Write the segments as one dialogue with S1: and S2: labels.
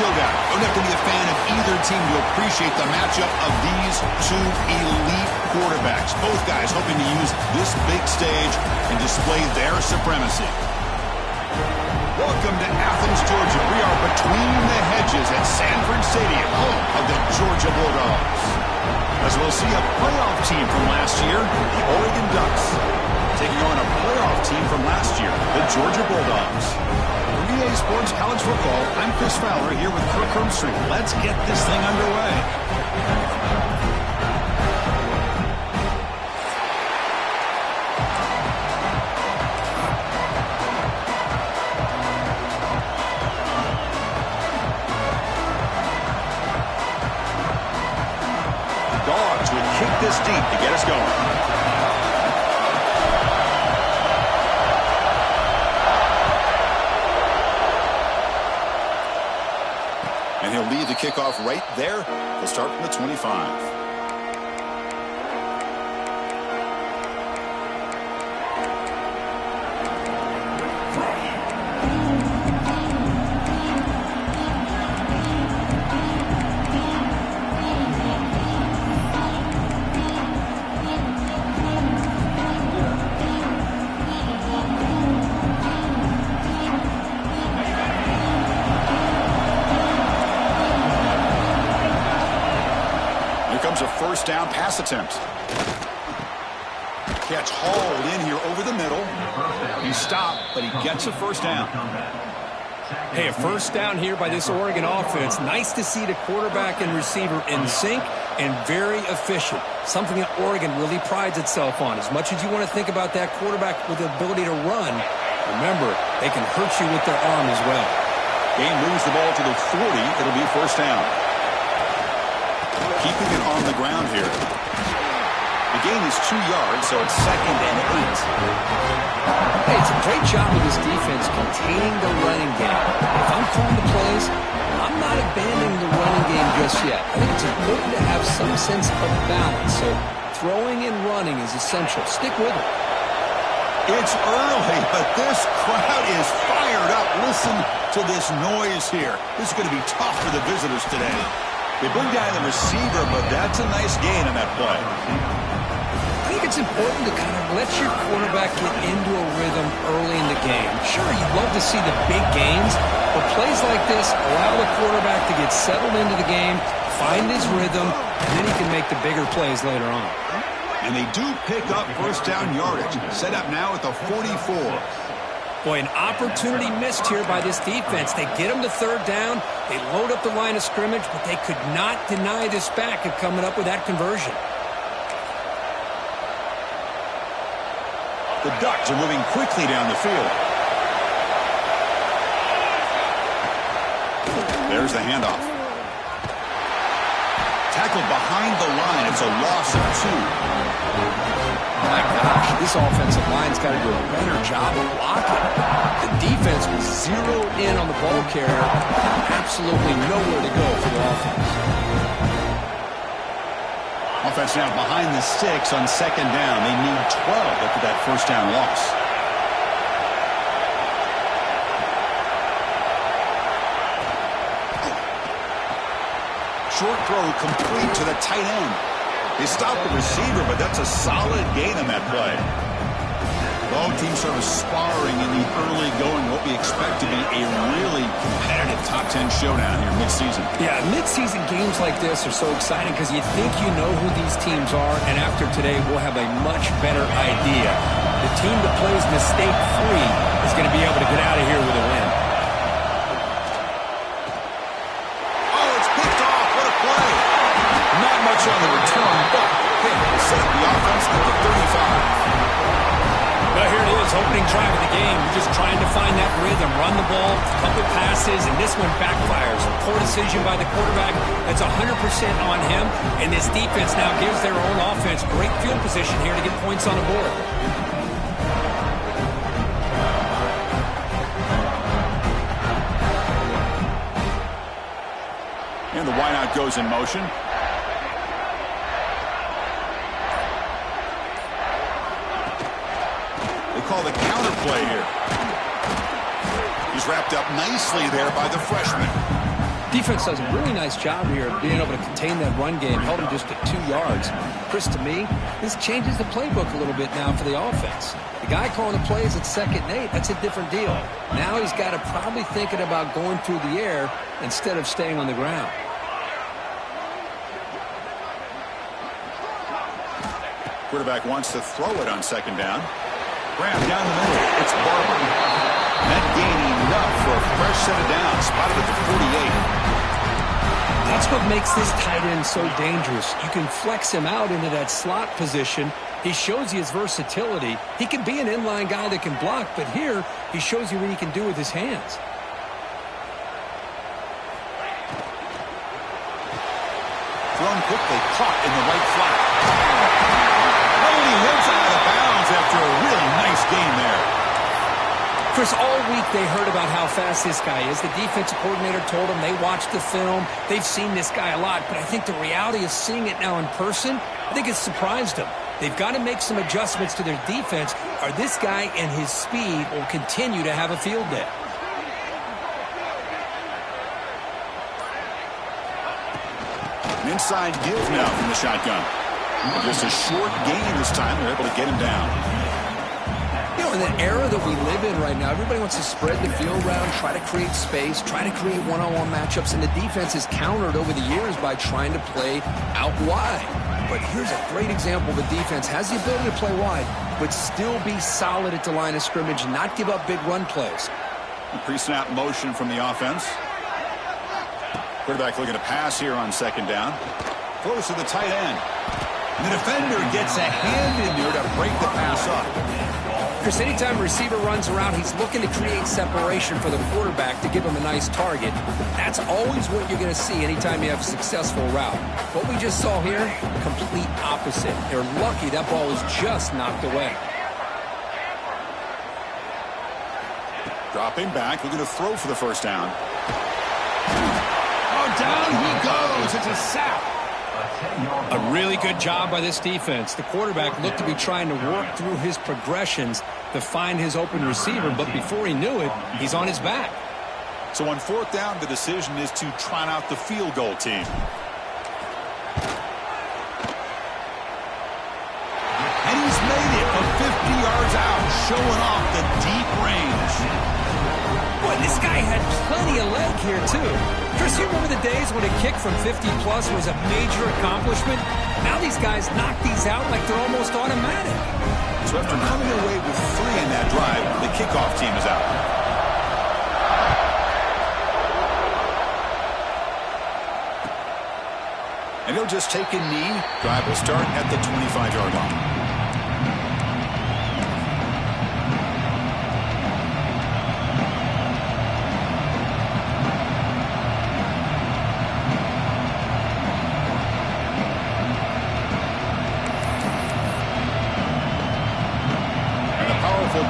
S1: showdown. Don't have to be a fan of either team to appreciate the matchup of these two elite quarterbacks. Both guys hoping to use this big stage and display their supremacy. Welcome to Athens, Georgia. We are between the hedges at Sanford Stadium, home of the Georgia Bulldogs. As we'll see a playoff team from last year, the Oregon Ducks, taking on a playoff team from last year, the Georgia Bulldogs. For EA Sports College Football, I'm Chris Fowler here with Kirk Hermstreet. Let's get this thing underway. Dogs would kick this deep to get us going. And he'll lead the kickoff right there. He'll start from the 25. A first down pass attempt. Catch hauled in here over the middle. He stopped, but he gets a first down.
S2: Hey, a first down here by this Oregon offense. Nice to see the quarterback and receiver in sync and very efficient. Something that Oregon really prides itself on. As much as you want to think about that quarterback with the ability to run, remember, they can hurt you with their arm as well.
S1: Game moves the ball to the 40. It'll be a first down. Keeping it on the ground here. The gain is 2 yards, so it's 2nd and 8.
S2: Hey, it's a great job of this defense containing the running game. If I'm calling the plays, I'm not abandoning the running game just yet. I think it's important to have some sense of balance. So throwing and running is essential. Stick with it.
S1: It's early, but this crowd is fired up. Listen to this noise here. This is going to be tough for the visitors today. They bring down the receiver, but that's a nice gain on that play.
S2: I think it's important to kind of let your quarterback get into a rhythm early in the game. Sure, you'd love to see the big gains, but plays like this allow the quarterback to get settled into the game, find his rhythm, and then he can make the bigger plays later on.
S1: And they do pick up first down yardage. Set up now at the 44.
S2: Boy, an opportunity missed here by this defense. They get them to third down. They load up the line of scrimmage, but they could not deny this back of coming up with that conversion.
S1: The Ducks are moving quickly down the field. There's the handoff. Tackled behind the line. It's a loss of 2.
S2: My gosh, this offensive line's got to do a better job of blocking. The defense was zeroed in on the ball carrier. Absolutely nowhere to go for the offense.
S1: Offense now behind the 6 on 2nd down. They need 12 after that first down loss. Short throw complete to the tight end. They stopped the receiver, but that's a solid gain on that play. Both teams sort of sparring in the early going, what we expect to be a really competitive top 10 showdown here mid-season.
S2: Yeah, mid-season games like this are so exciting because you think you know who these teams are, and after today, we'll have a much better idea. The team that plays mistake-free is going to be able to get out of here with a win.
S1: Oh, it's picked off. What a play. Not much on the return, but hey, set up the offense at the 35.
S2: Well, here it is, opening drive of the game. We're just trying to find that rhythm, run the ball, a couple passes, and this one backfires. Poor decision by the quarterback. That's 100% on him, and this defense now gives their own offense great field position here to get points on the board.
S1: And the wideout goes in motion. Call the counter play here. He's wrapped up nicely there by the freshman.
S2: Defense does a really nice job here of being able to contain that run game, held him just at 2 yards. Chris, to me, this changes the playbook a little bit now for the offense. The guy calling the plays at 2nd and 8, that's a different deal. Now he's got to probably thinking about going through the air instead of staying on the ground.
S1: Quarterback wants to throw it on 2nd down. Grab down the middle. It's Barber. That gain enough for a fresh set of downs. Spotted at the 48.
S2: That's what makes this tight end so dangerous. You can flex him out into that slot position. He shows you his versatility. He can be an inline guy that can block, but here he shows you what he can do with his hands.
S1: Thrown quickly, caught in the right flat. Oh, he hits out of bounds after a really nice game there.
S2: Chris, all week they heard about how fast this guy is. The defensive coordinator told them they watched the film. They've seen this guy a lot, but I think the reality of seeing it now in person, I think it's surprised them. They've got to make some adjustments to their defense, or this guy and his speed will continue to have a field day.
S1: An inside give now from the shotgun. Just a short gain this time. They're able to get him down.
S2: You know, in the era that we live in right now, everybody wants to spread the field around, try to create space, try to create one-on-one matchups, and the defense has countered over the years by trying to play out wide. But here's a great example. The defense has the ability to play wide, but still be solid at the line of scrimmage and not give up big run plays.
S1: Pre-snap motion from the offense. Quarterback looking to pass here on 2nd down. Close to the tight end. And the defender gets a hand in there to break the pass up.
S2: Chris, anytime a receiver runs around, he's looking to create separation for the quarterback to give him a nice target. That's always what you're going to see anytime you have a successful route. What we just saw here, complete opposite. They're lucky that ball was just knocked away.
S1: Dropping back, looking to throw for the 1st down.
S2: Oh, down he goes. It's a sack. A really good job by this defense. The quarterback looked to be trying to work through his progressions to find his open receiver, but before he knew it, he's on his back.
S1: So on 4th down, the decision is to trot out the field goal team. And he's made it from 50 yards out, showing off the deep range.
S2: Boy, this guy had plenty of leg here, too. Chris, you remember the days when a kick from 50-plus was a major accomplishment? Now these guys knock these out like they're almost automatic.
S1: So after coming away with 3 in that drive, the kickoff team is out. And he'll just take a knee. Drive will start at the 25-yard line.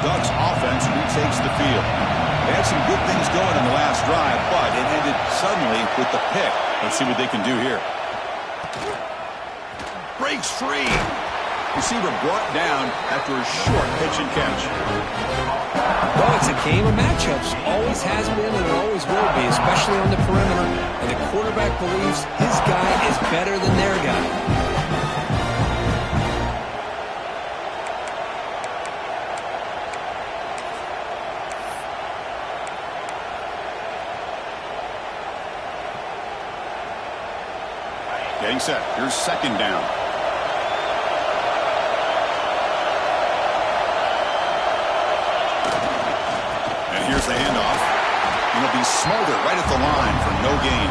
S1: Ducks offense retakes the field. They had some good things going in the last drive, but it ended suddenly with the pick. Let's see what they can do here. Breaks free. Receiver brought down after a short pitch and catch.
S2: Well, it's a game of matchups. Always has been and it always will be, especially on the perimeter. And the quarterback believes his guy is better than their guy.
S1: Getting set. Here's 2nd down. And here's the handoff. And it'll be smothered right at the line for no gain.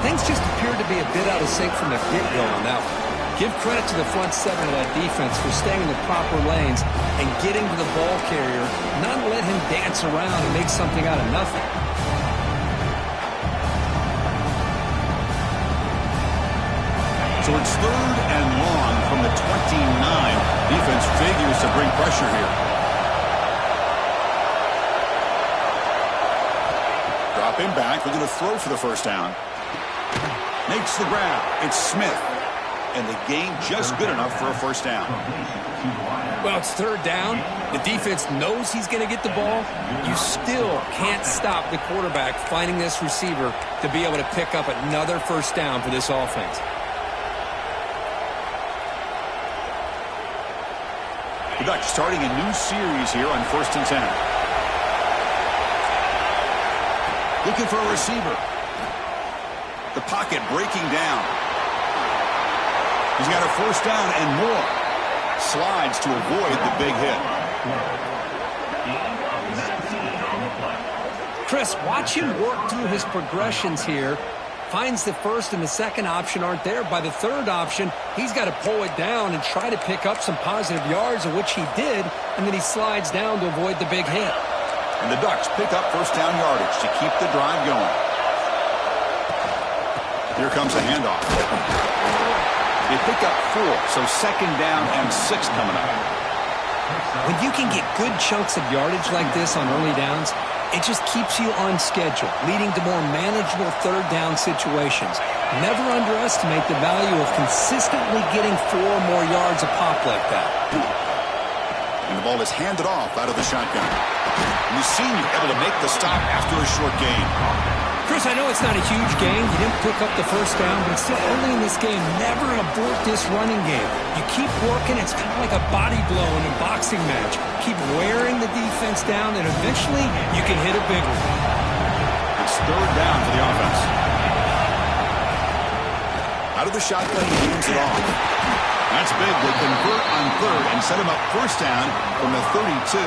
S2: Things just appeared to be a bit out of sync from the get-go on that one. Give credit to the front 7 of that defense for staying in the proper lanes and getting to the ball carrier, not let him dance around and make something out of nothing.
S1: So it's 3rd and long from the 29. Defense figures to bring pressure here. Dropping back, looking to throw for the 1st down. Makes the grab. It's Smith. and the gain just good enough for a first down.
S2: Well, it's third down. The defense knows he's going to get the ball. You still can't stop the quarterback finding this receiver to be able to pick up another first down for this offense.
S1: The Ducks starting a new series here on 1st and 10. Looking for a receiver. The pocket breaking down. He's got a first down and more. Slides to avoid the big hit.
S2: Chris, watch him work through his progressions here. Finds the first and the second option aren't there. By the third option, he's got to pull it down and try to pick up some positive yards, of which he did, and then he slides down to avoid the big hit.
S1: And the Ducks pick up first down yardage to keep the drive going. Here comes a handoff. They pick up 4, so second down and 6 coming up.
S2: When you can get good chunks of yardage like this on early downs, it just keeps you on schedule, leading to more manageable third down situations. Never underestimate the value of consistently getting 4 more yards a pop like that.
S1: And the ball is handed off out of the shotgun. And the senior able to make the stop after a short gain.
S2: Chris, I know it's not a huge gain. You didn't pick up the first down, but it's still early in this game. Never abort this running game. You keep working. It's kind of like a body blow in a boxing match. Keep wearing the defense down, and eventually you can hit a big one.
S1: It's third down for the offense. Out of the shotgun, he hands it off. That's big. They convert on third and set him up first down from the 32.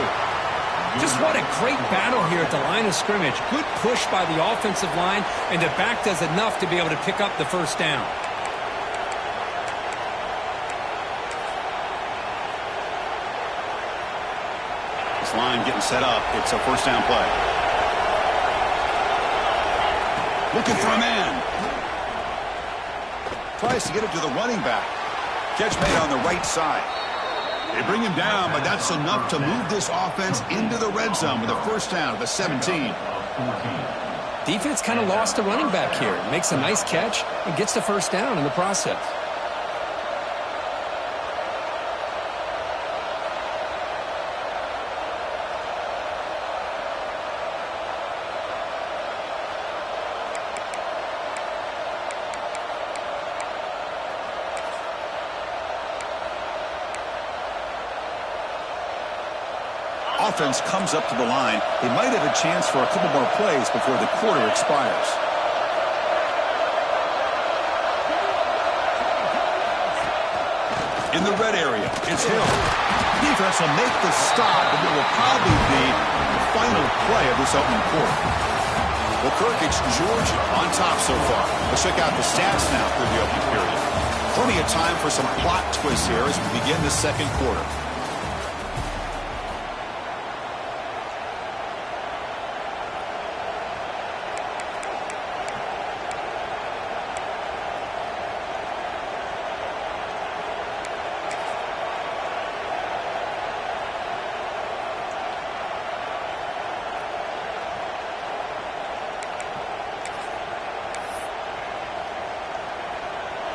S2: Just what a great battle here at the line of scrimmage. Good push by the offensive line, and the back does enough to be able to pick up the first down.
S1: This line getting set up. It's a first down play. Looking for a man. Tries to get it to the running back. Catch made on the right side. They bring him down, but that's enough to move this offense into the red zone with a first down at the 17.
S2: Defense kind of lost the running back here. Makes a nice catch and gets the first down in the process.
S1: Offense comes up to the line. They might have a chance for a couple more plays before the quarter expires. In the red area, it's Hill. Defense will make the stop, and it will probably be the final play of this opening quarter. Well, Kirk, it's Georgia on top so far. Let's check out the stats now through the opening period. Plenty of time for some plot twists here as we begin the second quarter.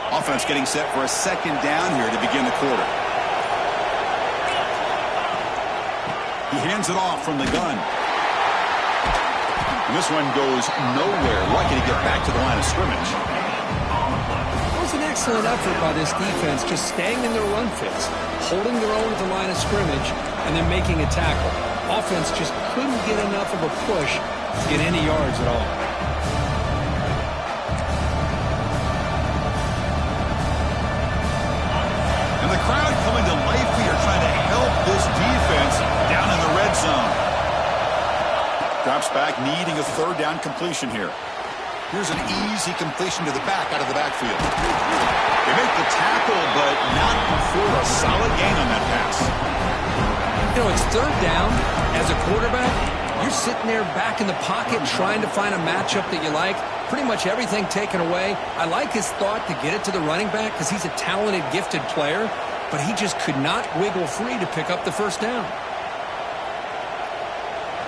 S1: Offense getting set for a second down here to begin the quarter. He hands it off from the gun. And this one goes nowhere. Lucky to get back to the line of scrimmage.
S2: It was an excellent effort by this defense, just staying in their run fits, holding their own at the line of scrimmage, and then making a tackle. Offense just couldn't get enough of a push to get any yards at all.
S1: The crowd coming to life here, trying to help this defense down in the red zone. Drops back, needing a third down completion here. Here's an easy completion to the back out of the backfield. They make the tackle, but not before a solid gain on that pass.
S2: You know, it's third down. As a quarterback, you're sitting there back in the pocket trying to find a matchup that you like. Pretty much everything taken away. I like his thought to get it to the running back because he's a talented, gifted player, but he just could not wiggle free to pick up the first down.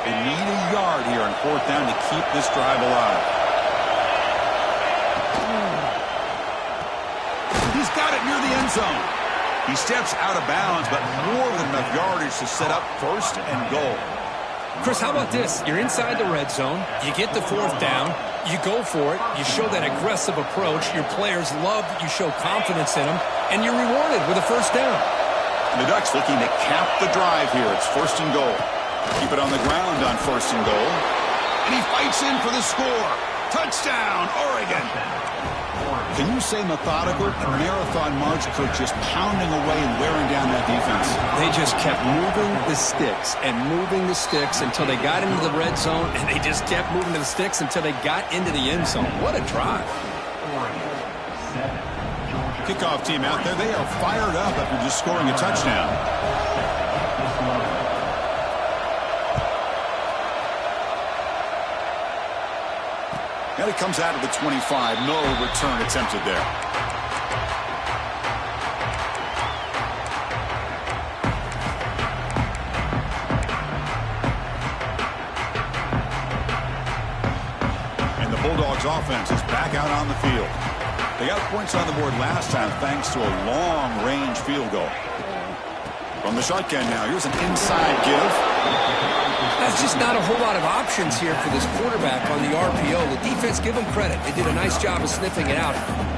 S1: They need a yard here on fourth down to keep this drive alive.
S2: He's
S1: got it near the end zone. He steps out of bounds, but more than enough yardage to set up 1st and goal.
S2: Chris, how about this? You're inside the red zone. You get the 4th down. You go for it. You show that aggressive approach. Your players love that you show confidence in them. And you're rewarded with a 1st down.
S1: And the Ducks looking to cap the drive here. It's 1st and goal. Keep it on the ground on 1st and goal. And he fights in for the score. Touchdown, Oregon. Can you say methodical? A marathon march, Kirk, just pounding away and wearing down that defense.
S2: They just kept moving the sticks and moving the sticks until they got into the red zone, and they just kept moving the sticks until they got into the end zone. What a drive.
S1: Kickoff team out there. They are fired up after just scoring a touchdown. And it comes out of the 25. No return attempted there. And the Bulldogs offense is back out on the field. They got points on the board last time thanks to a long-range field goal. From the shotgun now, here's an inside give.
S2: That's just not a whole lot of options here for this quarterback on the RPO. The defense, give them credit. They did a nice job of sniffing it out.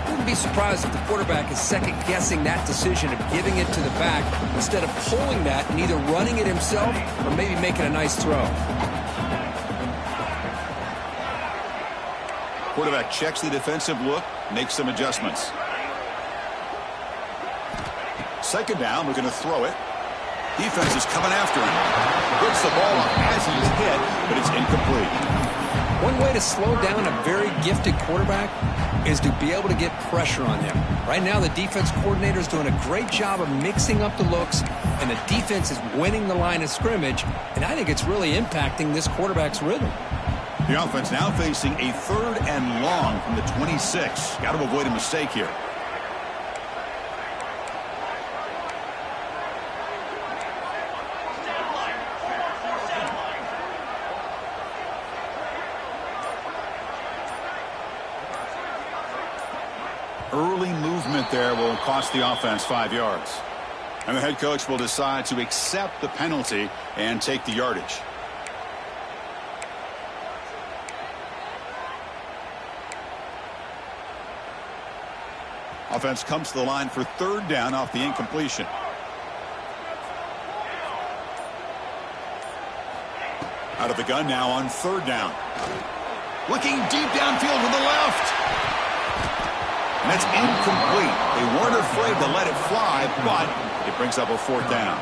S2: Wouldn't be surprised if the quarterback is second-guessing that decision of giving it to the back instead of pulling that and either running it himself or maybe making a nice throw.
S1: Quarterback checks the defensive look, makes some adjustments. 2nd down, we're going to throw it. Defense is coming after him. Puts the ball up as he's hit, but it's incomplete.
S2: One way to slow down a very gifted quarterback is to be able to get pressure on him. Right now, the defense coordinator is doing a great job of mixing up the looks, and the defense is winning the line of scrimmage, and I think it's really impacting this quarterback's rhythm.
S1: The offense now facing a 3rd and long from the 26. Got to avoid a mistake here. Early movement there will cost the offense 5 yards. And the head coach will decide to accept the penalty and take the yardage. Offense comes to the line for 3rd down off the incompletion. Out of the gun now on 3rd down. Looking deep downfield to the left. And that's incomplete. They weren't afraid to let it fly, but it brings up a 4th down.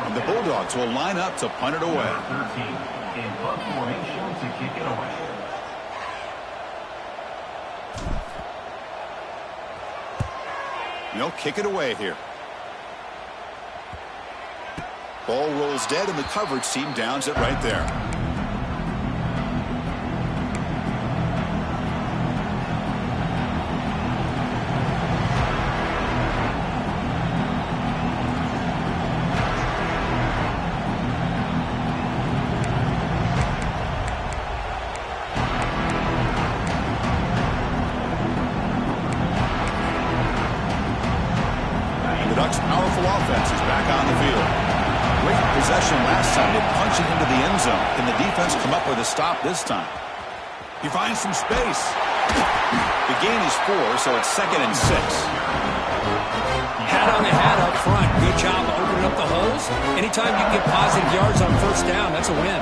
S1: And the Bulldogs will line up to punt it away.
S3: 13 in punt formation to kick it away.
S1: They'll kick it away here. Ball rolls dead, and the coverage team downs it right there. Powerful offense is back on the field. Great possession last time. They punch it into the end zone. Can the defense come up with a stop this time? He finds some space. The gain is 4, so it's 2nd and 6.
S2: Hat on the hat up front. Good job of opening up the holes. Anytime you get positive yards on 1st down, that's a win.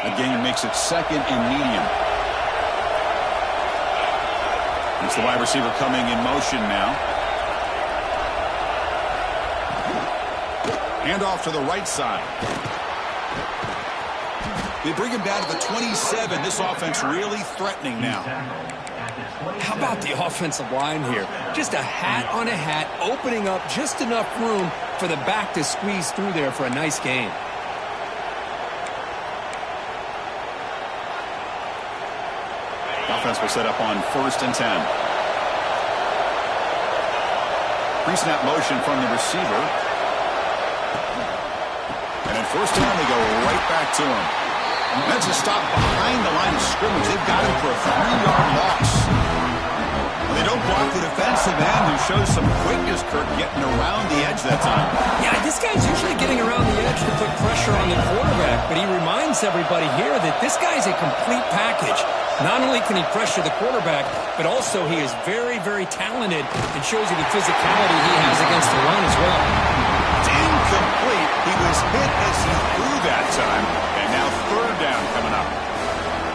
S1: Again, makes it 2nd and medium. It's the wide receiver coming in motion now. Handoff to the right side. They bring him down to the 27. This offense really threatening now.
S2: How about the offensive line here? Just a hat on a hat, opening up just enough room for the back to squeeze through there for a nice gain.
S1: offense will set up on 1st and 10. Pre-snap motion from the receiver. And in 1st down, they go right back to him. That's a stop behind the line of scrimmage. They've got him for a 3-yard loss. They don't block the defensive end, who shows some quickness, Kirk, getting around the edge that time.
S2: Yeah, this guy's usually getting around the edge to put pressure on the quarterback, but he reminds everybody here that this guy's a complete package. Not only can he pressure the quarterback, but also he is very, very talented and shows you the physicality he has against the run as well.
S1: It's incomplete. He was hit as he threw that time, and now 3rd down coming up.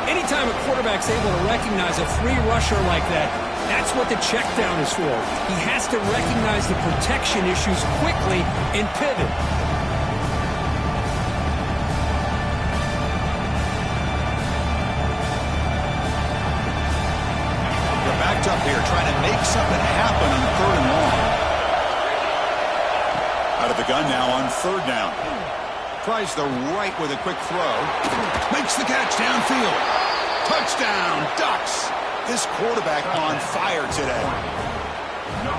S2: Anytime a quarterback's able to recognize a free rusher like that, that's what the check down is for. He has to recognize the protection issues quickly and pivot.
S1: They're backed up here trying to make something happen on 3rd and long. Out of the gun now on 3rd down. Tries the right with a quick throw. Makes the catch downfield. Touchdown, Ducks. This quarterback on fire today.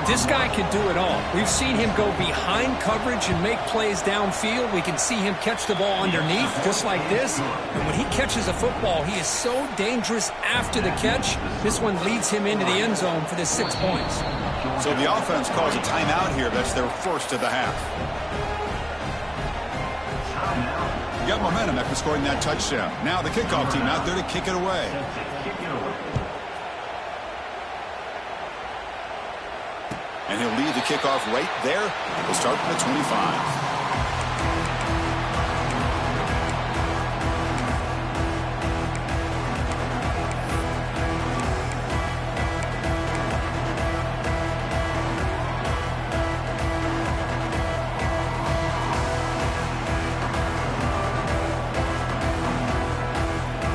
S2: This guy can do it all. We've seen him go behind coverage and make plays downfield. We can see him catch the ball underneath, just like this. And when he catches a football, he is so dangerous after the catch. This one leads him into the end zone for the 6 points.
S1: So the offense calls a timeout here. That's their first of the half. You got momentum after scoring that touchdown. Now the kickoff team out there to kick it away. And he'll lead the kickoff right there. We'll start from the 25.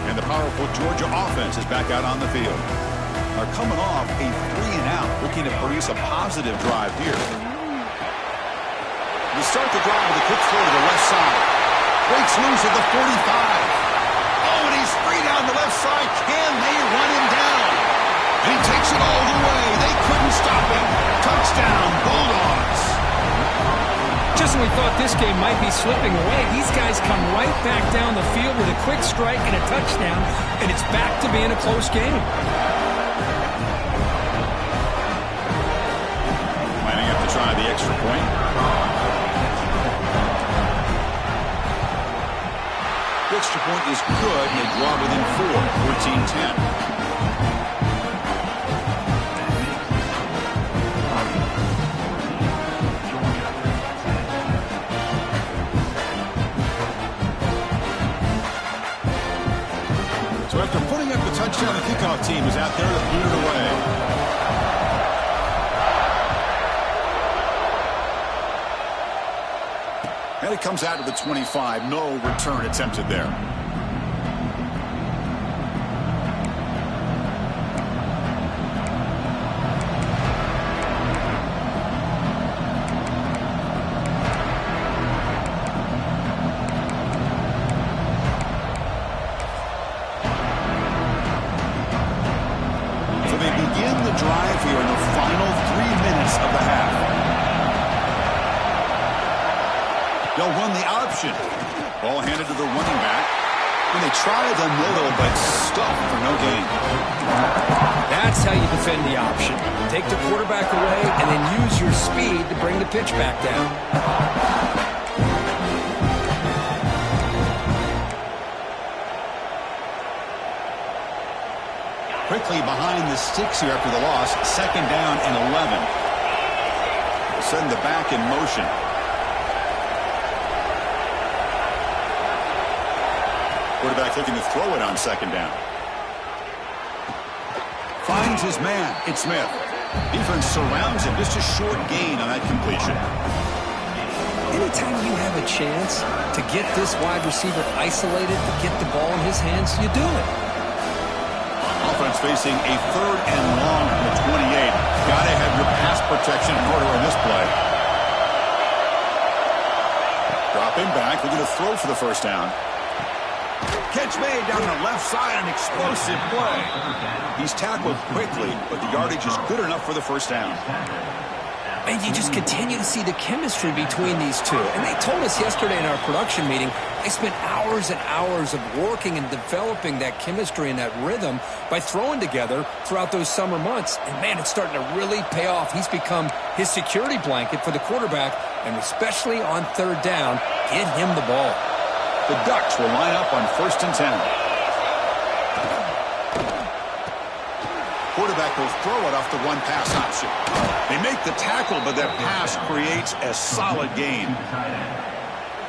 S1: And the powerful Georgia offense is back out on the field. Are coming off a 3-and-out, looking to produce a positive drive here. We start the drive with a quick throw to the left side. Breaks loose at the 45. Oh, and he's free down the left side. Can they run him down? And he takes it all the way. They couldn't stop him. Touchdown, Bulldogs.
S2: Just when we thought this game might be slipping away, these guys come right back down the field with a quick strike and a touchdown, and it's back to being a close game. Try the extra point.
S1: The extra point is good, and they draw within 4, 14-10. So after putting up the touchdown, the kickoff team is out there to boot it away. And it comes out to the 25. No return attempted there. So they begin the drive here in the final 3 minutes of the half. They'll run the option. Ball handed to the running back. And they try the middle, but stuck for no gain.
S2: That's how you defend the option. Take the quarterback away and then use your speed to bring the pitch back down.
S1: Quickly behind the sticks here after the loss. 2nd down and 11. We'll send the back in motion. Quarterback looking to throw it on 2nd down. Finds his man. It's Smith. Defense surrounds him. Just a short gain on that completion.
S2: Anytime you have a chance to get this wide receiver isolated, to get the ball in his hands, you do it.
S1: Offense facing a 3rd and long from the 28. Got to have your pass protection in order on this play. Dropping back, looking to throw for the 1st down. Catch made down the left side, an explosive play. He's tackled quickly, but the yardage is good enough for the first down.
S2: And you just continue to see the chemistry between these two. And they told us yesterday in our production meeting, they spent hours and hours of working and developing that chemistry and that rhythm by throwing together throughout those summer months. And, man, it's starting to really pay off. He's become his security blanket for the quarterback, and especially on third down, get him the ball.
S1: The Ducks will line up on 1st and 10. Quarterback will throw it off the one-pass option. They make the tackle, but that pass creates a solid gain.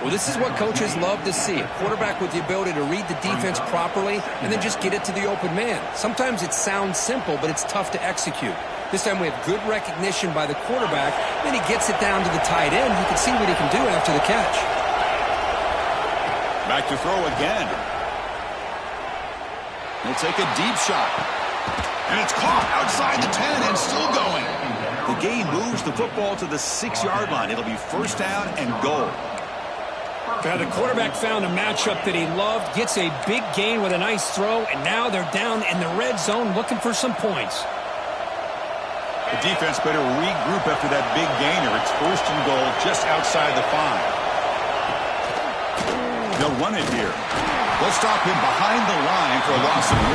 S2: Well, this is what coaches love to see. A quarterback with the ability to read the defense properly and then just get it to the open man. Sometimes it sounds simple, but it's tough to execute. This time we have good recognition by the quarterback. Then he gets it down to the tight end. He can see what he can do after the catch.
S1: Back to throw again. He'll take a deep shot. And it's caught outside the 10 and still going. The gain moves the football to the 6-yard line. It'll be first down and goal.
S2: Now the quarterback found a matchup that he loved, gets a big gain with a nice throw, and now they're down in the red zone looking for some points.
S1: The defense better regroup after that big gainer. It's first and goal just outside the 5. They'll run it here. They'll stop him behind the line for a loss of 1.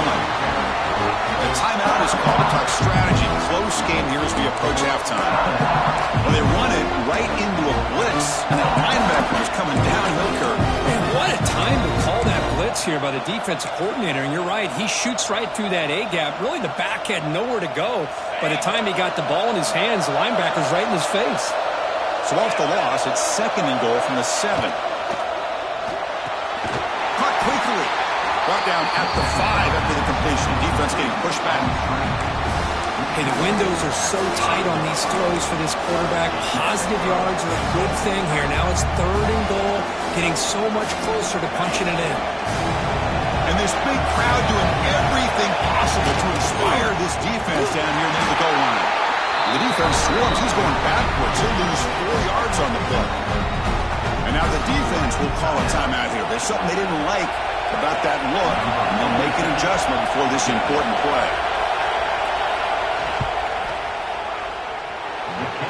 S1: The timeout is called to talk strategy. Close game here as we approach halftime. Well, they run it right into a blitz, and that linebacker is coming downhill, Kirk.
S2: And what a time to call that blitz here by the defensive coordinator. And you're right, he shoots right through that A-gap. Really, the back had nowhere to go. By the time he got the ball in his hands, the linebacker's right in his face.
S1: So off the loss, it's second and goal from the 7. Caught quickly. Brought down at the 5 after the completion. Defense getting pushed back.
S2: Hey, the windows are so tight on these throws for this quarterback. Positive yards are a good thing here. Now it's third and goal, getting so much closer to punching it in.
S1: And this big crowd doing everything possible to inspire this defense down here near the goal line. The defense swarms. He's going backwards. He'll lose 4 yards on the play. And now the defense will call a timeout here. There's something they didn't like about that look, and they'll make an adjustment before this important play.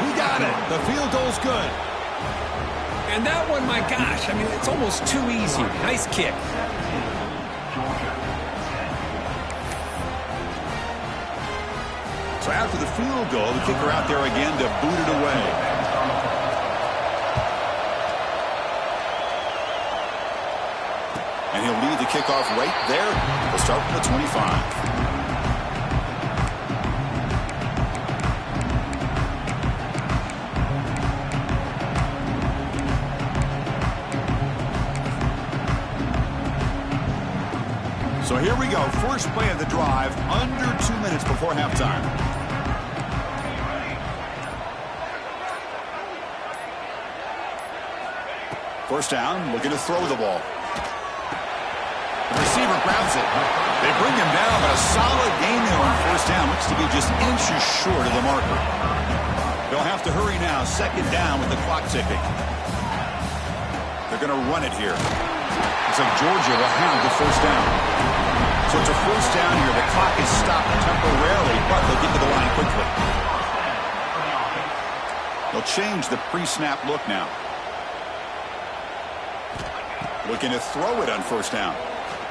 S1: He got it. The field goal's good.
S2: And that one, my gosh, I mean, it's almost too easy. Nice kick.
S1: So after the field goal, the kicker out there again to boot it away. And he'll lead the kickoff right there. We'll start from the 25. So here we go. First play of the drive, under 2 minutes before halftime. First down, looking to throw the ball. The receiver grabs it. They bring him down, but a solid gain there on first down. Looks to be just inches short of the marker. They'll have to hurry now. Second down with the clock ticking. They're going to run it here. Looks like Georgia will have the first down. So it's a first down here. The clock is stopped temporarily, but they'll get to the line quickly. They'll change the pre-snap look now. Looking to throw it on first down.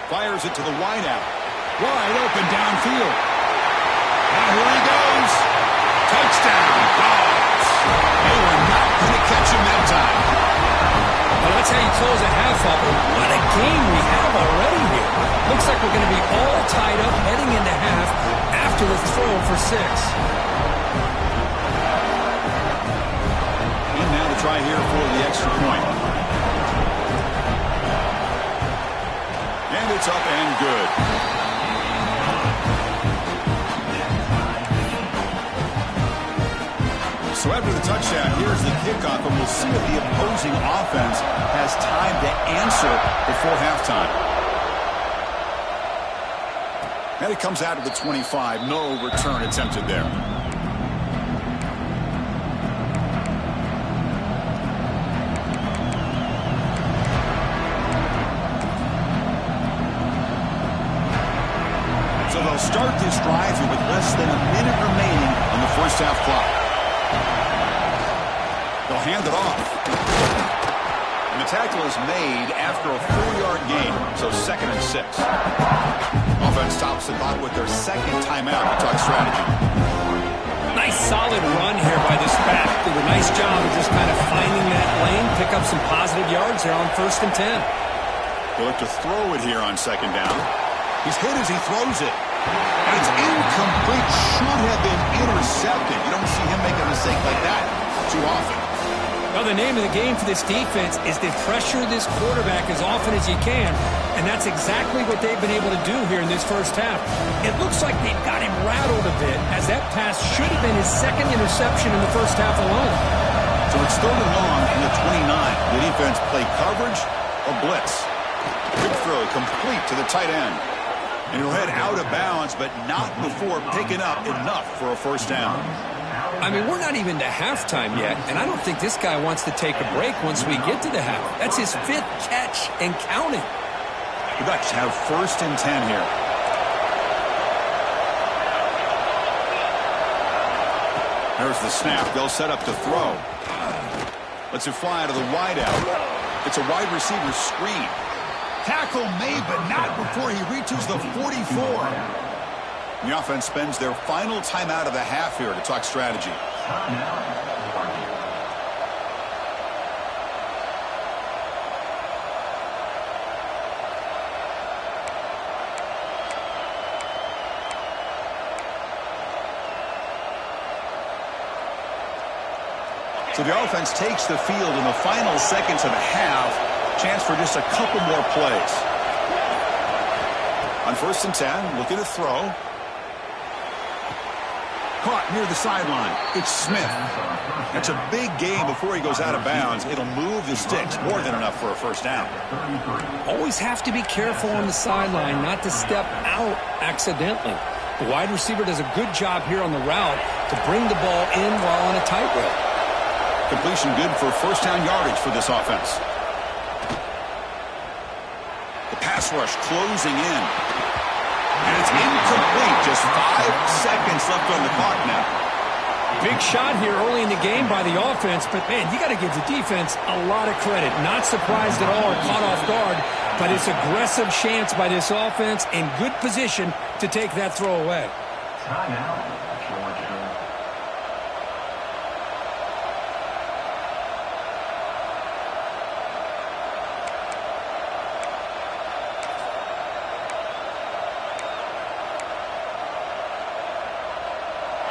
S1: Fires it to the wideout. Wide open downfield. And here he goes. Touchdown, Dogs. They were not going to catch him that time.
S2: Well, that's how you close a half up. What a game we have already here. Looks like we're going to be all tied up heading into half after the throw for 6.
S1: And now to try here for the extra point. And it's up and good. So after the touchdown, here's the kickoff, and we'll see if the opposing offense has time to answer before halftime. And it comes out of the 25. No return attempted there. So they'll start this drive here with less than a minute remaining on the first half clock. They'll hand it off. And the tackle is made after a 4-yard gain, so 2nd and 6. Offense stops the clock with their second timeout to talk strategy.
S2: Nice solid run here by this back. Did a nice job of just kind of finding that lane, pick up some positive yards there on 1st and 10.
S1: They'll look to throw it here on 2nd down. He's hit as he throws it. And it's incomplete. Should have been intercepted. You don't see him make a mistake like that too often.
S2: Well, the name of the game for this defense is to pressure this quarterback as often as you can, and that's exactly what they've been able to do here in this first half. It looks like they've got him rattled a bit, as that pass should have been his 2nd interception in the first half alone.
S1: So it's 3rd and long from the 29. The defense play coverage or blitz. Quick throw complete to the tight end. And he'll head out of bounds, but not before picking up enough for a first down.
S2: I mean, we're not even to halftime yet, and I don't think this guy wants to take a break once we get to the half. That's his 5th catch and counting.
S1: The Ducks have 1st and 10 here. There's the snap. They'll set up to throw. Lets it fly to the wideout. It's a wide receiver screen. Tackle made, but not before he reaches the 44. The offense spends their final timeout of the half here to talk strategy. So the offense takes the field in the final seconds of the half. Chance for just a couple more plays. On 1st and 10, looking to throw. Caught near the sideline. It's Smith. That's a big gain before he goes out of bounds. It'll move the sticks. More than enough for a first down.
S2: Always have to be careful on the sideline not to step out accidentally. The wide receiver does a good job here on the route to bring the ball in while on a tightrope.
S1: Completion good for first down yardage for this offense. The pass rush closing in. And it's incomplete. Just 5 seconds left on the clock now.
S2: Big shot here early in the game by the offense, but, man, you got to give the defense a lot of credit. Not surprised at all or caught off guard, but it's aggressive chance by this offense in good position to take that throw away.
S3: Timeout, Georgia.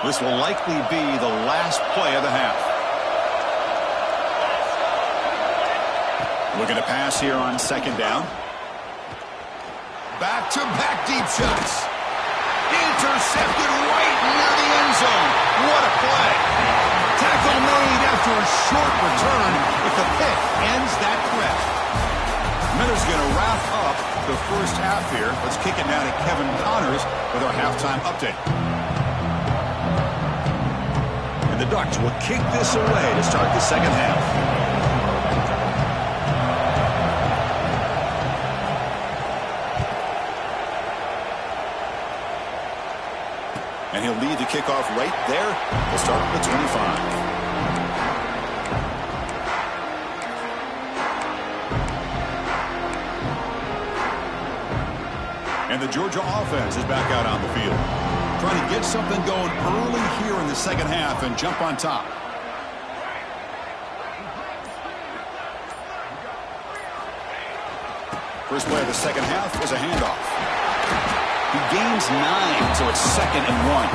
S1: This will likely be the last play of the half. Looking to pass here on 2nd down. Back-to-back deep shots. Intercepted right near the end zone. What a play. Tackle made after a short return, but the pick ends that threat. Miller's going to wrap up the first half here. Let's kick it down to Kevin Connors with our halftime update. The Ducks will kick this away to start the second half. And he'll lead the kickoff right there. We'll start at the 25. And the Georgia offense is back out on the field. Trying to get something going early here in the second half and jump on top. First play of the second half is a handoff. He gains 9, so it's 2nd and 1.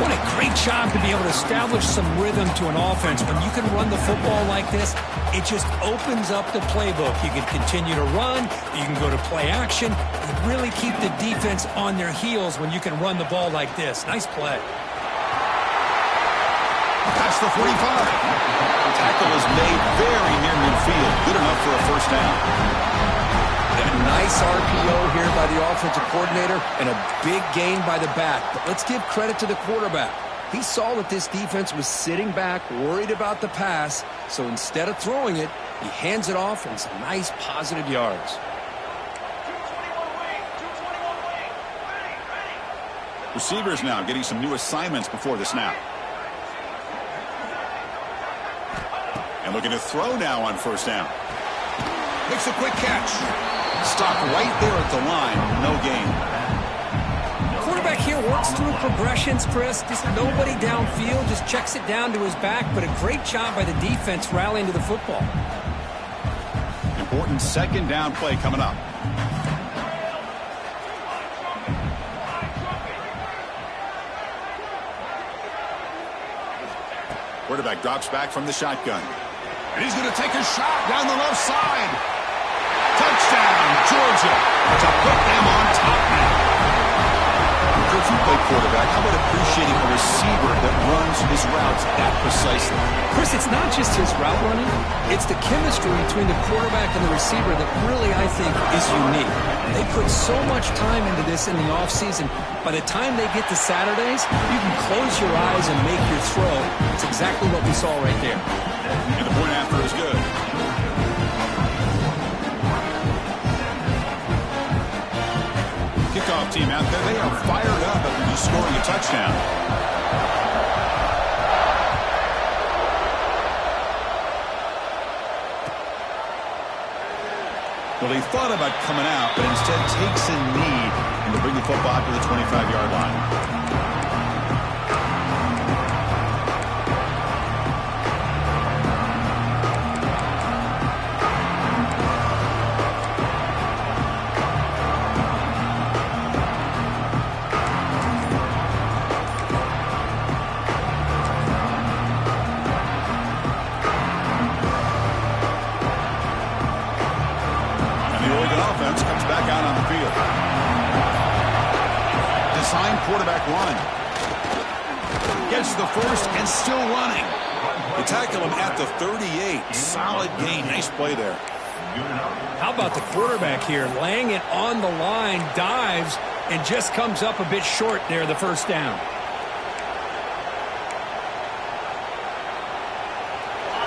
S2: What a great job to be able to establish some rhythm to an offense. When you can run the football like this, it just opens up the playbook. You can continue to run. You can go to play action. You really keep the defense on their heels when you can run the ball like this. Nice play.
S1: Past the 45. The tackle is made very near midfield. Good enough for a first down.
S2: A nice RPO here by the offensive coordinator and a big gain by the back. But let's give credit to the quarterback. He saw that this defense was sitting back, worried about the pass, so instead of throwing it, he hands it off and some nice positive yards.
S1: Receivers now getting some new assignments before the snap. And looking to throw now on first down. Makes a quick catch. Stopped right there at the line. No gain.
S2: Quarterback here works through progressions, Chris. Just nobody downfield. Just checks it down to his back. But a great job by the defense rallying to the football.
S1: Important second down play coming up. Quarterback drops back from the shotgun. And he's going to take a shot down the left side. Touchdown, Georgia, to put them on top now. If you play quarterback, how about appreciating a receiver that runs his routes that precisely?
S2: Chris, it's not just his route running. It's the chemistry between the quarterback and the receiver that really, I think, is unique. They put so much time into this in the offseason. By the time they get to Saturdays, you can close your eyes and make your throw. It's exactly what we saw right there.
S1: And the point after is good. Kickoff team out there. They are fired up after just scoring a touchdown. Well, he thought about coming out, but instead takes a knee and to bring the football to the 25-yard line. Quarterback run. Gets the first and still running. They tackle him at the 38. Solid gain. Nice play there.
S2: How about the quarterback here? Laying it on the line, dives, and just comes up a bit short there, the first down.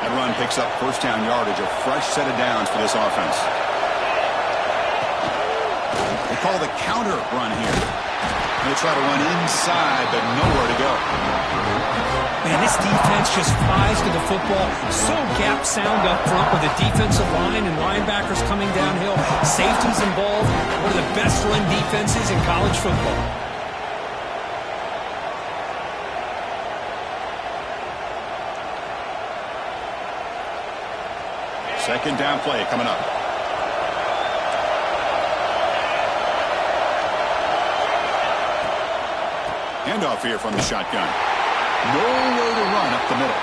S1: That run picks up first down yardage. A fresh set of downs for this offense. They call the counter run here. They try to run inside, but nowhere to go.
S2: Man, this defense just flies to the football. So gap sound up front with the defensive line and linebackers coming downhill. Safeties involved. One of the best run defenses in college football.
S1: Second down play coming up. Handoff here from the shotgun. Nowhere to run up the middle.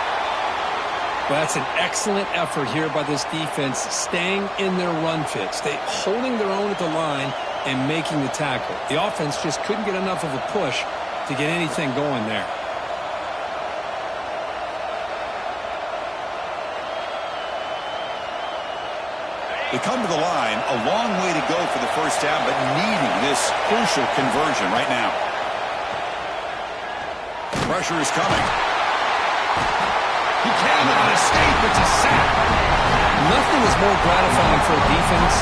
S2: Well, that's an excellent effort here by this defense, staying in their run fits. They holding their own at the line and making the tackle. The offense just couldn't get enough of a push to get anything going there.
S1: They come to the line, a long way to go for the first down, but needing this crucial conversion right now. Pressure is coming. He cannot escape. It's a sack.
S2: Nothing is more gratifying for a defense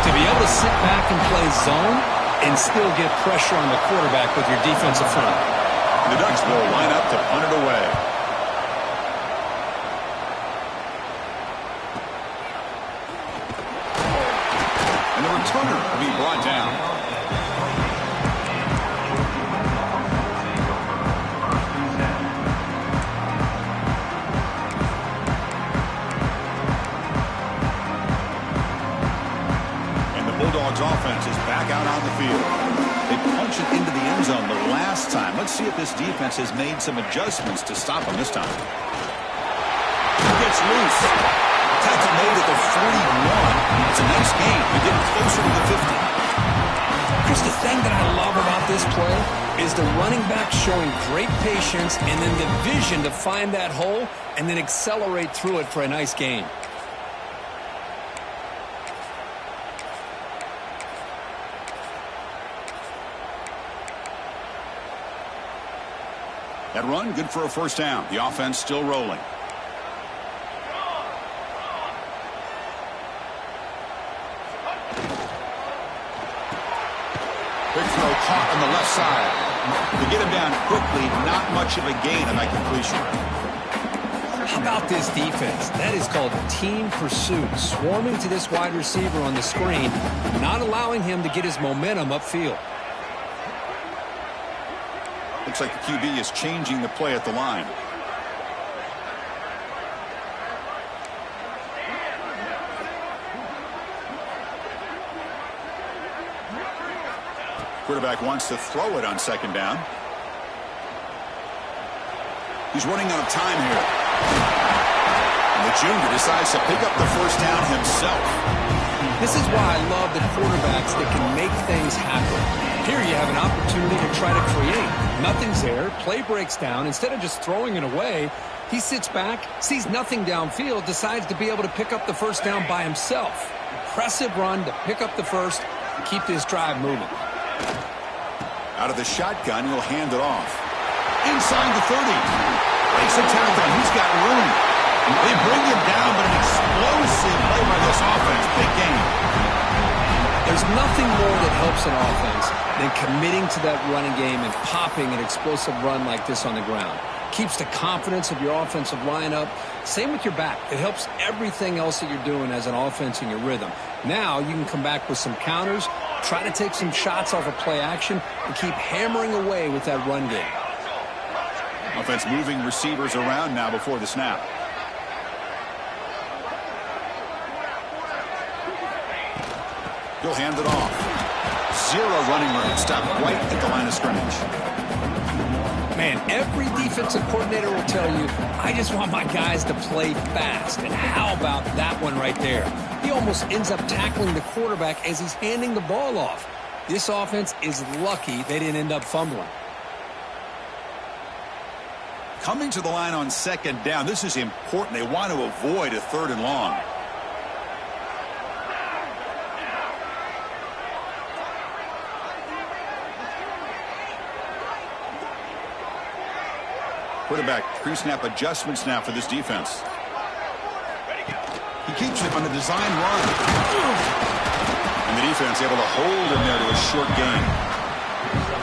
S2: to be able to sit back and play zone and still get pressure on the quarterback with your defensive front.
S1: The Ducks will line up to punt it away. And the returner will be brought down. Bulldogs offense is back out on the field. They punch it into the end zone the last time. Let's see if this defense has made some adjustments to stop them this time. He gets loose. Tackle made at the 41. It's a nice gain. They're getting closer to the 50.
S2: Chris, the thing that I love about this play is the running back showing great patience and then the vision to find that hole and then accelerate through it for a nice gain.
S1: That run, good for a first down. The offense still rolling. Big throw caught on the left side. To get him down quickly, not much of a gain on that completion.
S2: How about this defense? That is called team pursuit. Swarming to this wide receiver on the screen, not allowing him to get his momentum upfield.
S1: Looks like the QB is changing the play at the line. Quarterback wants to throw it on second down. He's running out of time here. And the junior decides to pick up the first down himself.
S2: This is why I love the quarterbacks that can make things happen. Here you have an opportunity to try to create. Nothing's there. Play breaks down. Instead of just throwing it away, he sits back, sees nothing downfield, decides to be able to pick up the first down by himself. Impressive run to pick up the first and keep this drive moving.
S1: Out of the shotgun, he'll hand it off. Inside the 30. Breaks a tackle, and he's got room. They bring him down, but an explosive play by this offense. Big game.
S2: There's nothing more that helps an offense than committing to that running game and popping an explosive run like this on the ground. Keeps the confidence of your offensive lineup. Same with your back. It helps everything else that you're doing as an offense in your rhythm. Now you can come back with some counters, try to take some shots off of play action, and keep hammering away with that run game.
S1: Offense moving receivers around now before the snap. He'll hand it off. Zero running room. Stop right at the line of scrimmage.
S2: Man, every defensive coordinator will tell you, I just want my guys to play fast. And how about that one right there? He almost ends up tackling the quarterback as he's handing the ball off. This offense is lucky they didn't end up fumbling.
S1: Coming to the line on second down. This is important. They want to avoid a third and long. Quarterback pre-snap adjustments now for this defense. He keeps it on the design run. And the defense able to hold him there to a short gain.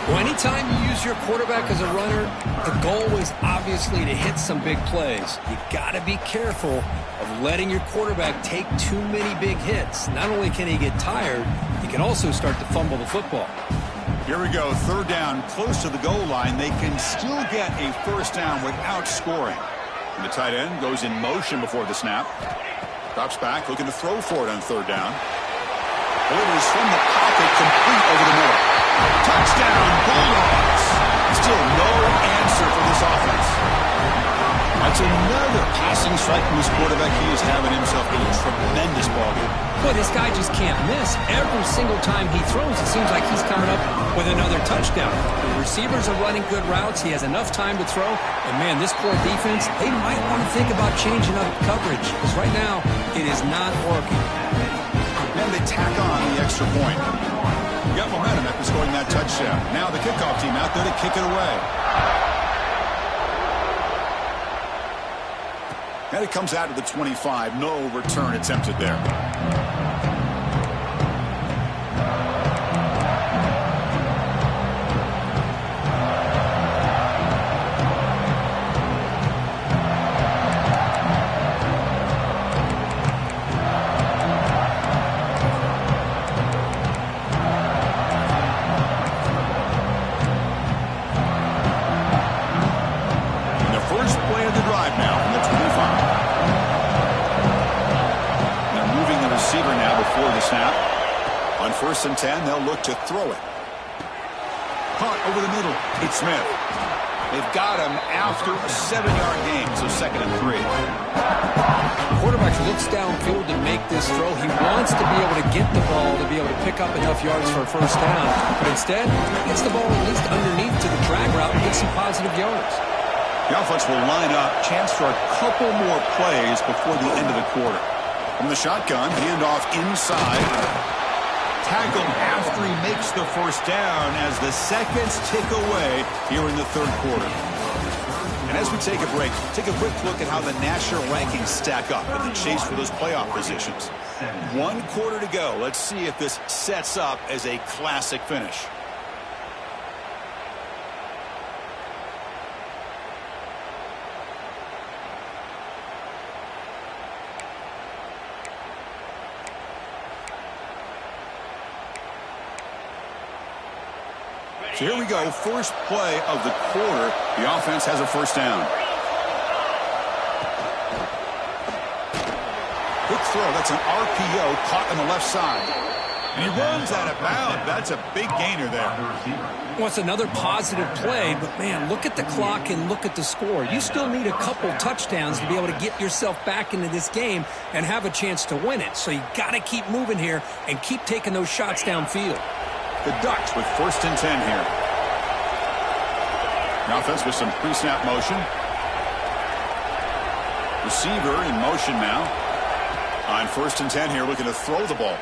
S2: Well, anytime you use your quarterback as a runner, the goal is obviously to hit some big plays. You got to be careful of letting your quarterback take too many big hits. Not only can he get tired, he can also start to fumble the football.
S1: Here we go, third down, close to the goal line. They can still get a first down without scoring. And the tight end goes in motion before the snap. Drops back, looking to throw for it on third down. Delivers from the pocket, complete over the middle. Touchdown, Bulldogs. Still no answer for this offense. That's another passing strike from his quarterback. He is having himself a tremendous ballgame.
S2: Boy, this guy just can't miss. Every single time he throws, it seems like he's coming up with another touchdown. The receivers are running good routes. He has enough time to throw. And, man, this poor defense, they might want to think about changing up coverage. Because right now, it is not working.
S1: And they tack on the extra point. Got momentum after scoring that touchdown. Now the kickoff team out there to kick it away. And it comes out of the 25. No return attempted there. First and 10, they'll look to throw it. Caught over the middle. It's Smith. They've got him after a 7-yard gain, so 2nd and 3.
S2: Quarterback looks downfield to make this throw. He wants to be able to get the ball to be able to pick up enough yards for a first down. But instead, he gets the ball at least underneath to the drag route and gets some positive yards.
S1: The offense will line up. Chance for a couple more plays before the end of the quarter. From the shotgun, handoff inside. Tackled after he makes the first down as the seconds tick away here in the third quarter. And as we take a break, take a quick look at how the national rankings stack up in the chase for those playoff positions. 1 quarter to go. Let's see if this sets up as a classic finish. So here we go, first play of the quarter. The offense has a first down. Quick throw, that's an RPO caught on the left side. And he runs out of bounds. That's a big gainer there.
S2: Well, it's another positive play, but, man, look at the clock and look at the score. You still need a couple touchdowns to be able to get yourself back into this game and have a chance to win it. So you got to keep moving here and keep taking those shots downfield.
S1: The Ducks with 1st and 10 here. The offense with some pre-snap motion. Receiver in motion now. On 1st and 10 here, looking to throw the ball.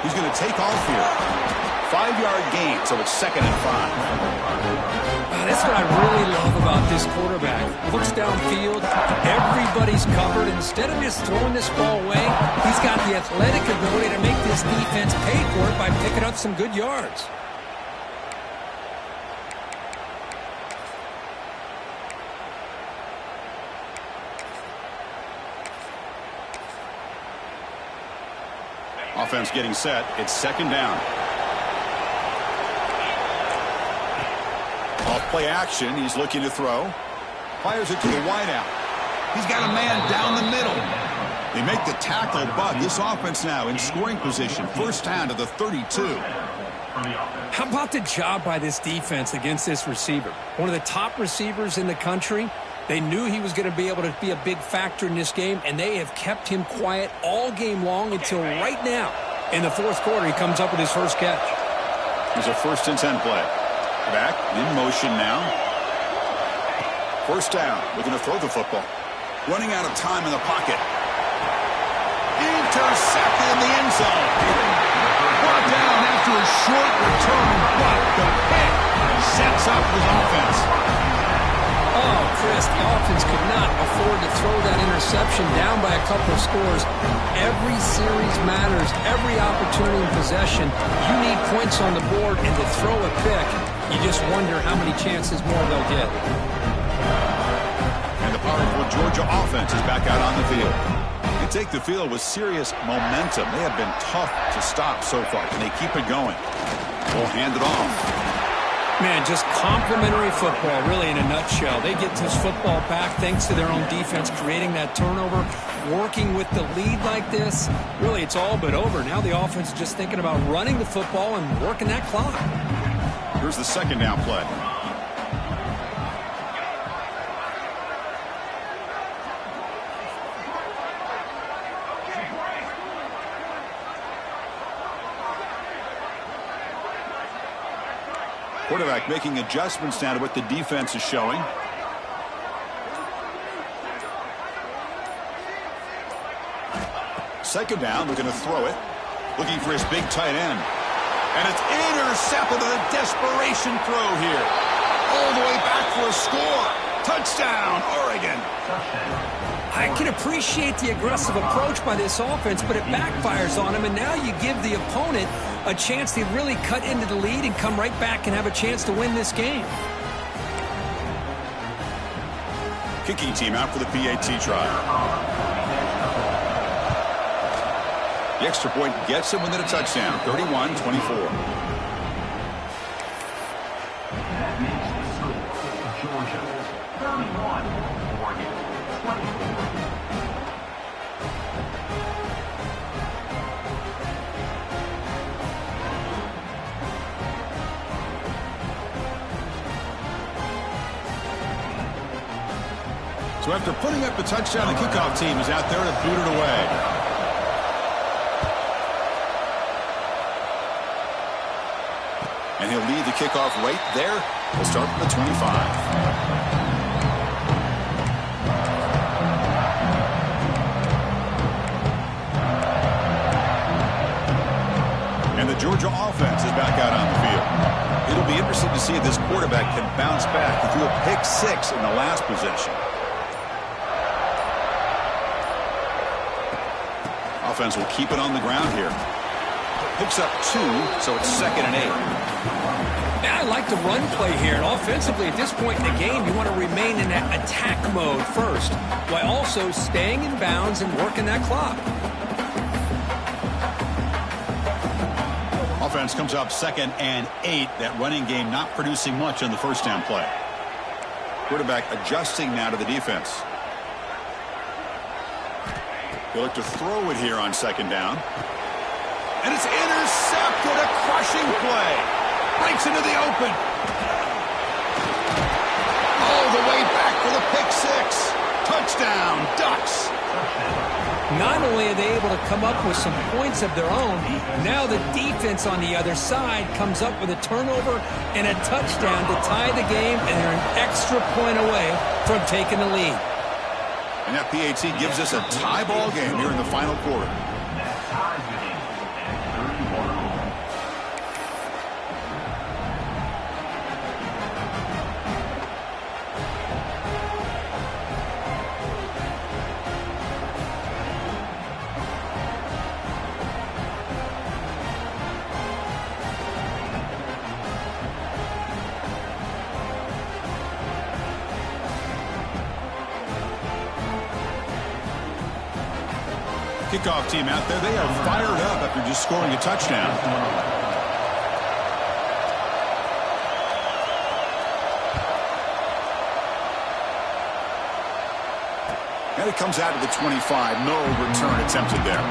S1: He's going to take off here. 5-yard gain, so it's 2nd and 5.
S2: That's what I really love about this quarterback. Looks downfield, everybody's covered. Instead of just throwing this ball away, he's got the athletic ability to make this defense pay for it by picking up some good yards.
S1: Offense getting set. It's 2nd down. Off play action. He's looking to throw. Fires it to the wideout. He's got a man down the middle. They make the tackle, but this offense now in scoring position. First down to the 32.
S2: How about the job by this defense against this receiver? One of the top receivers in the country. They knew he was going to be able to be a big factor in this game, and they have kept him quiet all game long until right now. In the 4th quarter, he comes up with his first catch.
S1: Here's a 1st and 10 play. Back in motion now. First down. Looking to throw the football. Running out of time in the pocket. Intercepted in the end zone. Brought down after a short return, but the pick sets up his offense.
S2: Oh, Chris, the offense could not afford to throw that interception down by a couple of scores. Every series matters. Every opportunity in possession. You need points on the board, and to throw a pick, you just wonder how many chances more they'll get.
S1: And the powerful Georgia offense is back out on the field. They take the field with serious momentum. They have been tough to stop so far. Can they keep it going? We'll hand it off.
S2: Man, just complimentary football, really, in a nutshell. They get this football back thanks to their own defense, creating that turnover, working with the lead like this. Really, it's all but over. Now the offense is just thinking about running the football and working that clock.
S1: Here's the 2nd down play. Quarterback making adjustments now to what the defense is showing. Second down, looking to throw it. Looking for his big tight end. And it's intercepted with a desperation throw here. All the way back for a score. Touchdown, Oregon.
S2: I can appreciate the aggressive approach by this offense, but it backfires on him, and now you give the opponent a chance to really cut into the lead and come right back and have a chance to win this game.
S1: Kicking team out for the PAT try. The extra point gets him within a touchdown, 31-24.
S3: That makes the score Georgia 31, Oregon 24.
S1: So after putting up the touchdown, the kickoff team is out there to boot it away. And he'll lead the kickoff right there. We'll start from the 25. And the Georgia offense is back out on the field. It'll be interesting to see if this quarterback can bounce back. He threw a pick 6 in the last possession. Offense will keep it on the ground here. Picks up 2, so it's 2nd and 8.
S2: Yeah, I like the run play here. And offensively, at this point in the game, you want to remain in that attack mode first, while also staying in bounds and working that clock.
S1: offense comes up 2nd and 8. That running game not producing much on the first down play. Quarterback adjusting now to the defense. He'll look to throw it here on 2nd down. And it's intercepted. A crushing play. Breaks into the open. All the way back for the pick 6. Touchdown, Ducks.
S2: Not only are they able to come up with some points of their own, now the defense on the other side comes up with a turnover and a touchdown to tie the game, and they're an extra point away from taking the lead.
S1: And that PAT gives us a tie ball game here in the final quarter. Kickoff team out there, they are fired up after just scoring a touchdown. And it comes out to the 25. No return attempted there.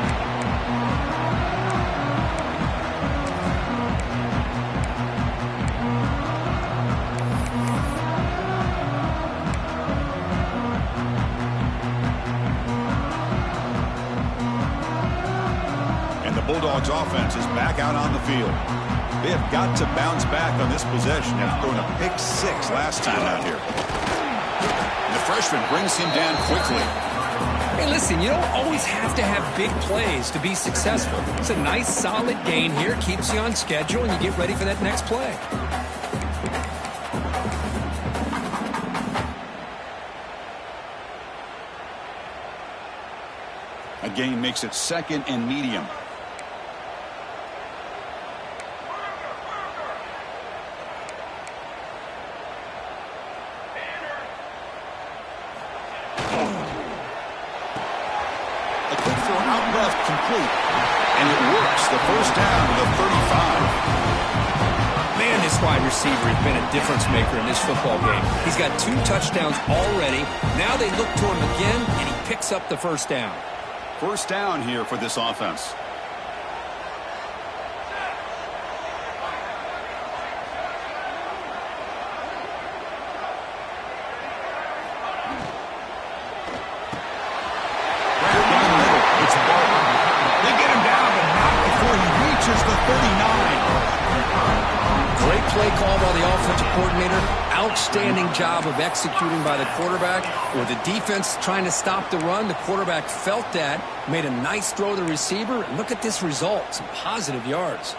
S1: Bulldogs offense is back out on the field. They have got to bounce back on this possession after throwing a pick 6 last time out here. And the freshman brings him down quickly.
S2: Hey, listen, you don't always have to have big plays to be successful. It's a nice, solid gain here. Keeps you on schedule, and you get ready for that next play.
S1: A gain makes it 2nd and medium. Complete. And it works. The first down to the 35.
S2: Man, this wide receiver has been a difference maker in this football game. He's got 2 touchdowns already. Now they look to him again, and he picks up the first down.
S1: First down here for this offense.
S2: Play call by the offensive coordinator. Outstanding job of executing by the quarterback. With the defense trying to stop the run, the quarterback felt that, made a nice throw to the receiver. And look at this result, some positive yards.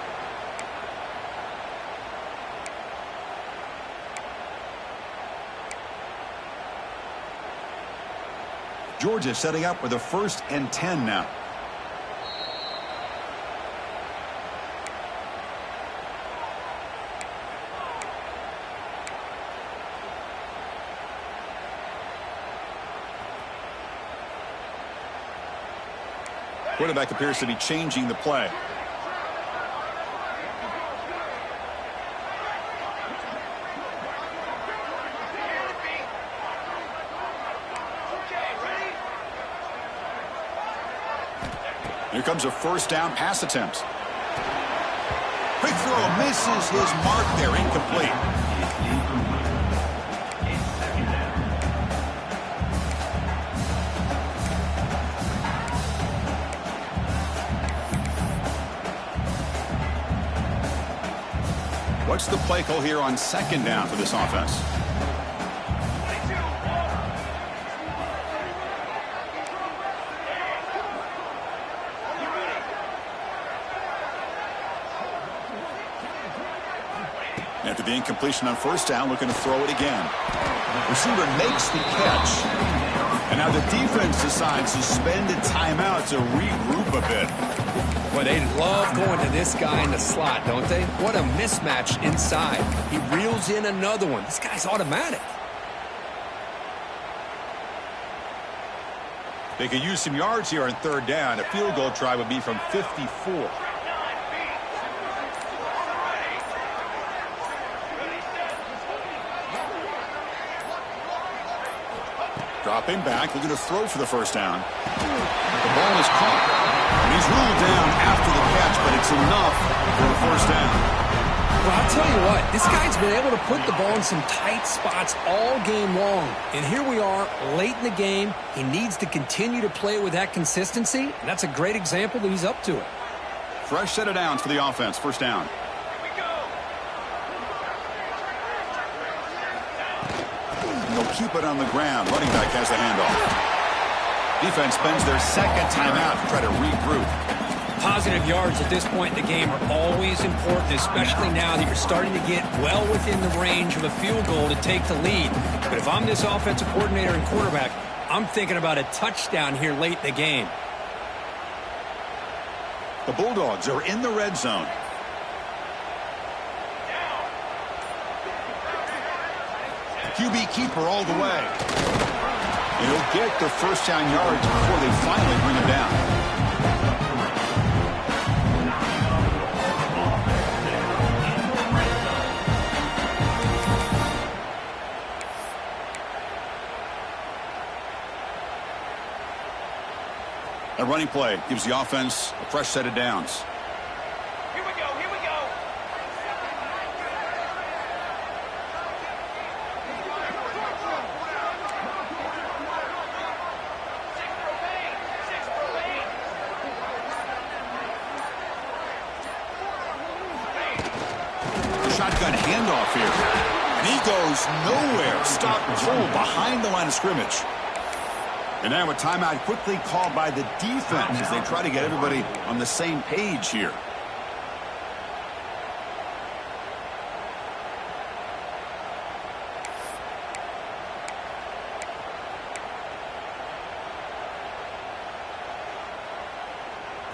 S1: Georgia setting up with a 1st and 10 now. Quarterback appears to be changing the play. Here comes a first down pass attempt. Quick throw, misses his mark there, incomplete. What's the play call here on 2nd down for this offense? After the incompletion on first down, looking to throw it again. Receiver makes the catch. And now the defense decides to spend a timeout to regroup a bit.
S2: Boy, they love going to this guy in the slot, don't they? What a mismatch inside. He reels in another one. This guy's automatic.
S1: They could use some yards here on 3rd down. A field goal try would be from 54. Dropping back, looking to throw for the first down. The ball is caught. And he's ruled down after the catch, but it's enough for a first down.
S2: Well, I'll tell you what, this guy's been able to put the ball in some tight spots all game long. And here we are, late in the game. He needs to continue to play with that consistency, and that's a great example that he's up to it.
S1: Fresh set of downs for the offense. First down. They'll keep it on the ground. Running back has the handoff. Defense spends their second timeout to try to regroup.
S2: Positive yards at this point in the game are always important, especially now that you're starting to get well within the range of a field goal to take the lead. But if I'm this offensive coordinator and quarterback, I'm thinking about a touchdown here late in the game.
S1: The Bulldogs are in the red zone. QB keeper all the way. And he'll get the first down yards before they finally bring him down. A running play gives the offense a fresh set of downs.
S4: Here we go, here we go.
S1: Shotgun handoff here. And he goes nowhere. Stopped cold behind the line of scrimmage. And now a timeout quickly called by the defense as they try to get everybody on the same page here.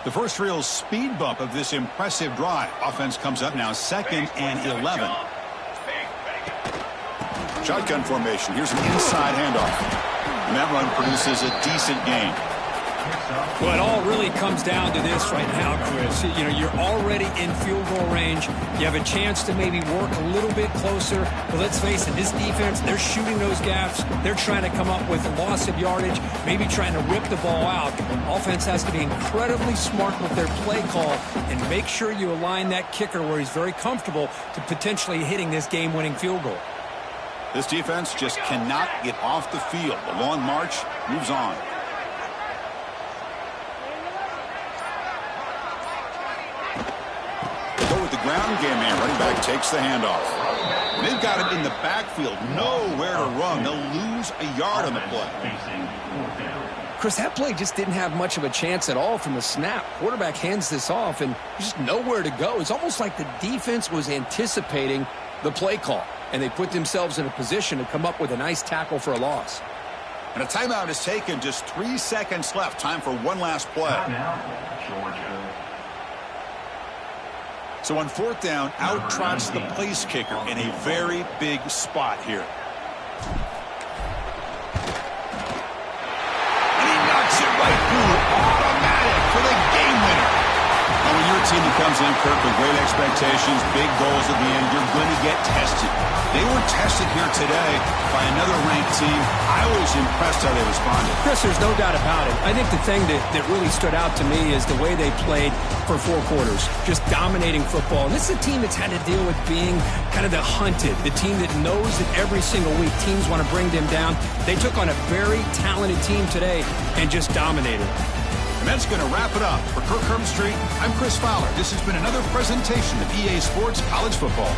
S1: The first real speed bump of this impressive drive. Offense comes up now 2nd and 11. Shotgun formation. Here's an inside handoff. And that run produces a decent gain.
S2: Well, it all really comes down to this right now, Chris. You know, you're already in field goal range. You have a chance to maybe work a little bit closer. But let's face it, this defense, they're shooting those gaps. They're trying to come up with a loss of yardage, maybe trying to rip the ball out. Offense has to be incredibly smart with their play call and make sure you align that kicker where he's very comfortable to potentially hitting this game-winning field goal.
S1: This defense just cannot get off the field. The long march moves on. Go with the ground game here. Running back takes the handoff. They've got him in the backfield. Nowhere to run. They'll lose a yard on the play.
S2: Chris, that play just didn't have much of a chance at all from the snap. Quarterback hands this off, and there's just nowhere to go. It's almost like the defense was anticipating the play call, and they put themselves in a position to come up with a nice tackle for a loss.
S1: And a timeout is taken. Just 3 seconds left. Time for one last play. So on 4th down, out trots the place kicker in a very big spot here. And he knocks it right through. Automatic for the game winner. And when you're a team that comes in, Kirk, with great expectations, big goals at the end, you're going to get tested. They were tested here today by another ranked team. I was impressed how they responded.
S2: Chris, there's no doubt about it. I think the thing that really stood out to me is the way they played for 4 quarters, just dominating football. And this is a team that's had to deal with being kind of the hunted, the team that knows that every single week teams want to bring them down. They took on a very talented team today and just dominated.
S1: And that's going to wrap it up. For Kirk Herbstreit, I'm Chris Fowler. This has been another presentation of EA Sports College Football.